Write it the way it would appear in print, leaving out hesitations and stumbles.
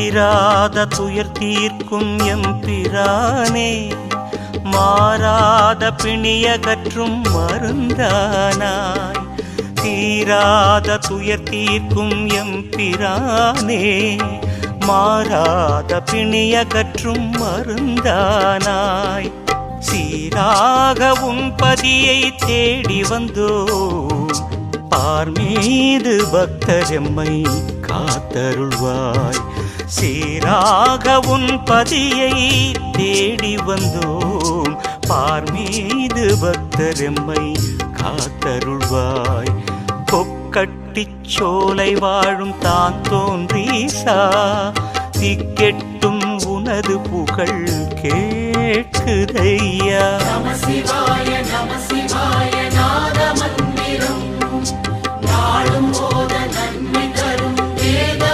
தீராத துயர் தீர்க்கும் எம்பிரானே, மாறாத பிணியகற்றும் மருந்தானாய். தீராத துயர் தீர்க்கும் எம்பிரானே, மாறாத பிணியகற்றும் மருந்தானாய். சீராக உன் பதியை தேடி வந்தோம், பார்மீது பக்தரெம்மை காத்தருள்வாய். சீராக உன் பதியை தேடி வந்தோம், பார்மீது பக்தரெம்மை காத்தருள்வாய். கொக்கட்டிச் சோலை வாழும் தான் தோன்றீசா, திக்கெட்டும் உனது புகழ் கேட்குதையா. நம சிவாய நம சிவாய நாதமன்